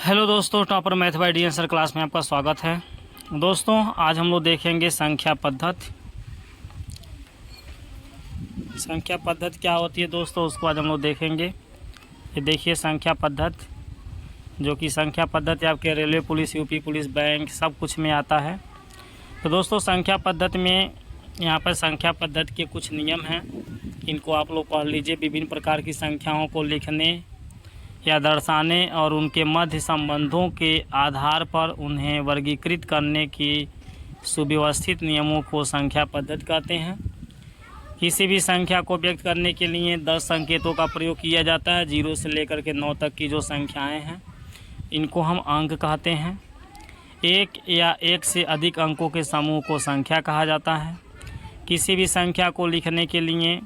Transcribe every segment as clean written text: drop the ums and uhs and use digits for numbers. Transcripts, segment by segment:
Hello दोस्तों, topper math bye D answer class में आपका स्वागत है। दोस्तों आज हम लोग देखेंगे संख्या पद्धति। संख्या पद्धति क्या होती है दोस्तों, उसको आज हम लोग देखेंगे। ये देखिए संख्या पद्धति, जो कि संख्या पद्धति आपके railway police, UP police, bank सब कुछ में आता है। तो दोस्तों संख्या पद्धति में यहाँ पर संख्या पद्धति के कुछ नियम हैं, इनको आप लोग पढ़ लीजिए। विभिन्न प्रकार की संख्याओं को लिखने या दर्शाने और उनके मध्य संबंधों के आधार पर उन्हें वर्गीकृत करने की सुव्यवस्थित नियमों को संख्या पद्धति कहते हैं। किसी भी संख्या को व्यक्त करने के लिए 10 संकेतों का प्रयोग किया जाता है। 0 से लेकर के 9 तक की जो संख्याएं हैं इनको हम अंक कहते हैं। एक या एक से अधिक अंकों के समूह को संख्या कहा जाता है। किसी भी संख्या को लिखने के लिए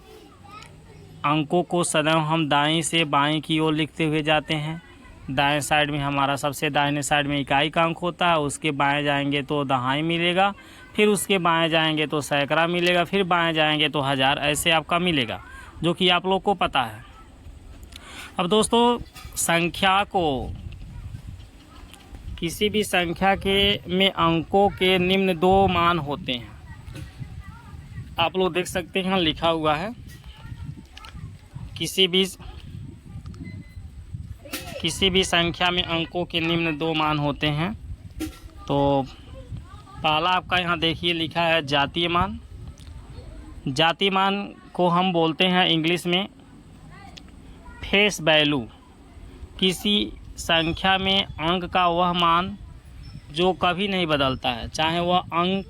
अंकों को सदैव हम दाएं से बाएं की ओर लिखते हुए जाते हैं। दाएं साइड में हमारा सबसे दाहिने साइड में इकाई का अंक होता है, उसके बाएं जाएंगे तो दहाई मिलेगा, फिर उसके बाएं जाएंगे तो सैकड़ा मिलेगा, फिर बाएं जाएंगे तो हज़ार, ऐसे आपका मिलेगा, जो कि आप लोग को पता है। अब दोस्तों संख्या को, किसी भी संख्या के में अंकों के निम्न 2 मान होते हैं। आप लोग देख सकते हैं लिखा हुआ है, किसी भी संख्या में अंकों के निम्न 2 मान होते हैं। तो पहला आपका यहाँ देखिए लिखा है जातीय मान। जातीय मान को हम बोलते हैं इंग्लिश में फेस वैल्यू। किसी संख्या में अंक का वह मान जो कभी नहीं बदलता है, चाहे वह अंक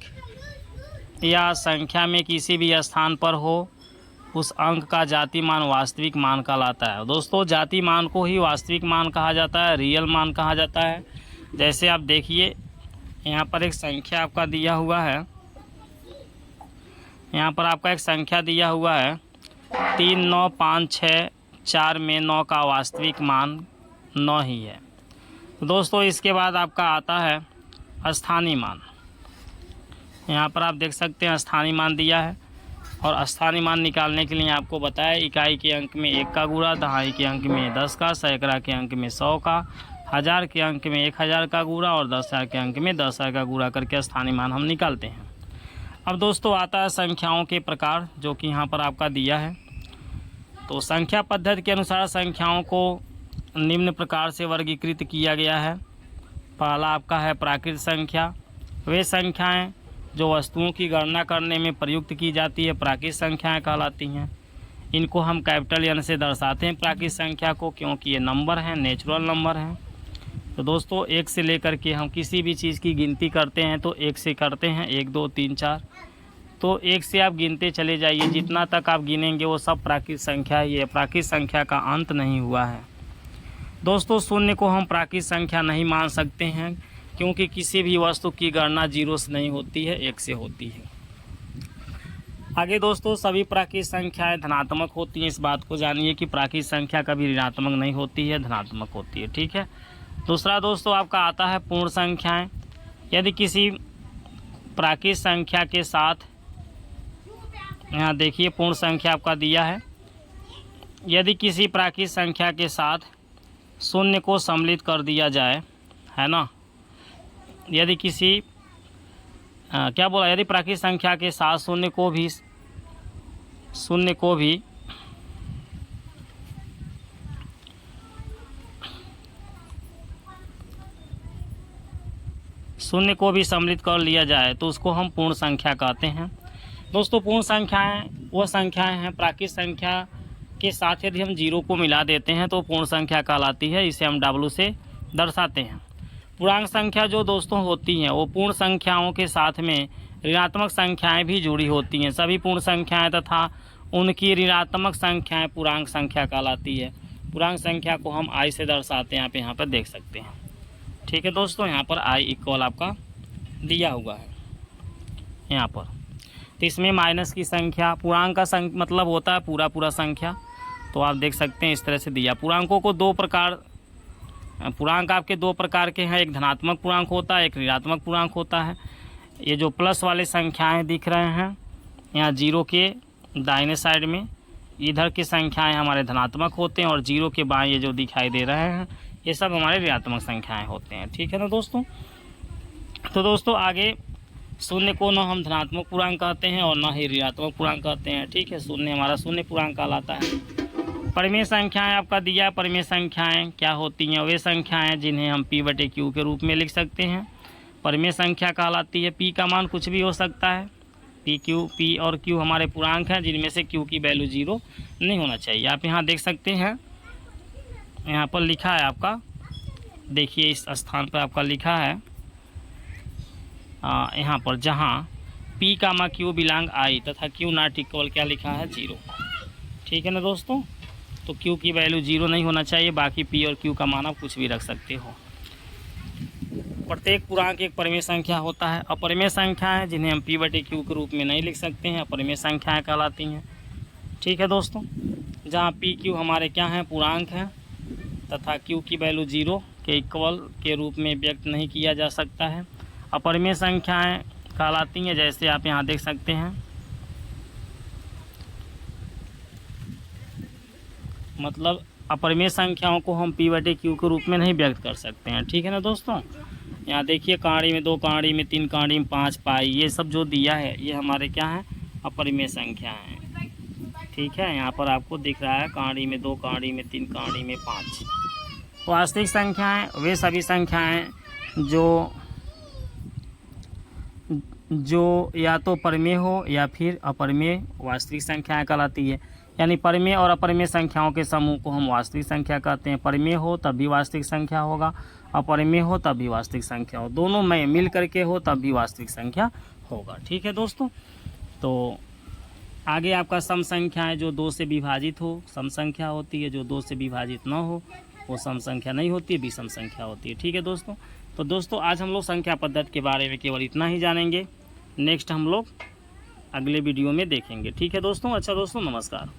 या संख्या में किसी भी स्थान पर हो, उस अंक का जातीय मान वास्तविक मान कहलाता है। दोस्तों जातीय मान को ही वास्तविक मान कहा जाता है, रियल मान कहा जाता है। जैसे आप देखिए यहाँ पर एक संख्या आपका दिया हुआ है, यहाँ पर आपका एक संख्या दिया हुआ है 3, 9, 5, 6, 4 में 9 का वास्तविक मान 9 ही है। दोस्तों इसके बाद आपका आता है स्थानीय मान। यहाँ पर आप देख सकते हैं स्थानीय मान दिया है, और स्थानीय मान निकालने के लिए आपको बताया इकाई के अंक में 1 का गुणा, दहाई के अंक में 10 का, सैकड़ा के अंक में 100 का, हज़ार के अंक में 1000 का गुणा और 10,000 के अंक में 10,000 का गुणा करके स्थानीय मान हम निकालते हैं। अब दोस्तों आता है संख्याओं के प्रकार, जो कि यहाँ पर आपका दिया है। तो संख्या पद्धति के अनुसार संख्याओं को निम्न प्रकार से वर्गीकृत किया गया है। पहला आपका है प्राकृत संख्या। वे संख्याएँ जो वस्तुओं की गणना करने में प्रयुक्त की जाती है प्राकृत संख्याएं कहलाती हैं। इनको हम कैपिटल एन से दर्शाते हैं प्राकृत संख्या को, क्योंकि ये नंबर हैं, नेचुरल नंबर हैं। तो दोस्तों 1 से लेकर के हम किसी भी चीज़ की गिनती करते हैं तो 1 से करते हैं, 1, 2, 3, 4। तो 1 से आप गिनते चले जाइए, जितना तक आप गिनेंगे वो सब प्राकृत संख्या ही है। प्राकृत संख्या का अंत नहीं हुआ है। दोस्तों शून्य को हम प्राकृत संख्या नहीं मान सकते हैं, क्योंकि किसी भी वस्तु की गणना 0 से नहीं होती है, 1 से होती है। आगे दोस्तों सभी प्राकृत संख्याएं धनात्मक होती हैं। इस बात को जानिए कि प्राकृत संख्या कभी ऋणात्मक नहीं होती है, धनात्मक होती है। ठीक है। दूसरा दोस्तों आपका आता है पूर्ण संख्याएं। यदि किसी प्राकृत संख्या के साथ, यहाँ देखिए पूर्ण संख्या आपका दिया है, यदि किसी प्राकृत संख्या के साथ शून्य को सम्मिलित कर दिया जाए, है ना, यदि किसी यदि प्राकृत संख्या के साथ शून्य को भी सम्मिलित कर लिया जाए तो उसको हम पूर्ण संख्या कहते हैं। दोस्तों पूर्ण संख्याएं वो संख्याएं हैं, प्राकृत संख्या के साथ यदि हम 0 को मिला देते हैं तो पूर्ण संख्या कहलाती है। इसे हम W से दर्शाते हैं। पूर्णांक संख्या जो दोस्तों होती हैं वो पूर्ण संख्याओं के साथ में ऋणात्मक संख्याएं भी जुड़ी होती हैं। सभी पूर्ण संख्याएं तथा उनकी ऋणात्मक संख्याएं पूर्णांक संख्या कहलाती है। पूर्णांक संख्या को हम I से दर्शाते हैं, आप यहाँ पर देख सकते हैं। ठीक है दोस्तों, यहाँ पर I इक्वल आपका दिया हुआ है यहाँ पर। तो इसमें माइनस की संख्या, पूर्णांक का मतलब होता है पूरा संख्या। तो आप देख सकते हैं इस तरह से दिया। पूर्णांकों को 2 प्रकार, पूर्णांक आपके 2 प्रकार के हैं, एक धनात्मक पूर्णांक होता है, एक ऋणात्मक पूर्णांक होता है। ये जो प्लस वाले संख्याएं दिख रहे हैं यहाँ 0 के दाहिने साइड में, इधर की संख्याएं हमारे धनात्मक होते हैं, और 0 के बाएं ये जो दिखाई दे रहे हैं ये सब हमारे ऋणात्मक संख्याएं होते हैं। ठीक है ना दोस्तों। तो दोस्तों आगे शून्य को न हम धनात्मक पूर्णांक कहते हैं और न ही ऋणात्मक पूर्णांक कहते हैं। ठीक है, शून्य हमारा शून्य पूर्णांक कहलाता है। परिमेय संख्याएं आपका दिया है। परिमेय संख्याएं क्या होती हैं? वे संख्याएं जिन्हें हम P/Q के रूप में लिख सकते हैं, परिमेय संख्या कहलाती है। P का मान कुछ भी हो सकता है। P और Q हमारे पूर्णांक हैं जिनमें से Q की वैल्यू 0 नहीं होना चाहिए। आप यहाँ देख सकते हैं, यहाँ पर लिखा है आपका, देखिए इस स्थान पर आपका लिखा है यहाँ पर, जहाँ P, Q बिलोंग I तथा Q नॉट इक्वल क्या लिखा है 0। ठीक है ना दोस्तों। तो Q की वैल्यू 0 नहीं होना चाहिए, बाकी P और Q का मान आप कुछ भी रख सकते हो। प्रत्येक पूर्णांक एक परिमेय संख्या होता है। अपरिमेय संख्याएं जिन्हें हम P/Q के रूप में नहीं लिख सकते हैं, अपरिमेय संख्याएं कहलाती हैं। ठीक है दोस्तों, जहाँ P, Q हमारे क्या हैं? पूर्णांक हैं तथा Q की वैल्यू 0 के इक्वल के रूप में व्यक्त नहीं किया जा सकता है। अपरिमेय संख्याएं कहलाती हैं, जैसे आप यहाँ देख सकते हैं, मतलब अपरिमेय संख्याओं को हम P/Q के रूप में नहीं व्यक्त कर सकते हैं। ठीक है ना दोस्तों। यहाँ देखिए, कहाड़ी में 2, कहाड़ी में 3, कहाड़ी में 5 पाई, ये सब जो दिया है ये हमारे क्या है? अपरिमेय संख्या हैं। ठीक है, यहाँ पर आपको दिख रहा है कहाड़ी में 2, कहाड़ी में 3, कहाड़ी में 5। वास्तविक संख्याएं वे सभी संख्याएं जो या तो परिमेय हो या फिर अपरिमेय वास्तविक संख्याएं कहलाती है। यानी परिमेय और अपरिमेय संख्याओं के समूह को हम वास्तविक संख्या कहते हैं। परिमेय हो तब भी वास्तविक संख्या होगा, अपरिमेय हो तब भी वास्तविक संख्या हो, दोनों में मिल करके हो तब भी वास्तविक संख्या होगा। ठीक है दोस्तों। तो आगे आपका सम संख्याएं जो 2 से विभाजित हो सम संख्या होती है, जो 2 से विभाजित ना हो वो सम संख्या नहीं होती है, विषम संख्या होती है। ठीक है दोस्तों। तो दोस्तों आज हम लोग संख्या पद्धति के बारे में केवल इतना ही जानेंगे। नेक्स्ट हम लोग अगले वीडियो में देखेंगे। ठीक है दोस्तों। अच्छा दोस्तों, नमस्कार।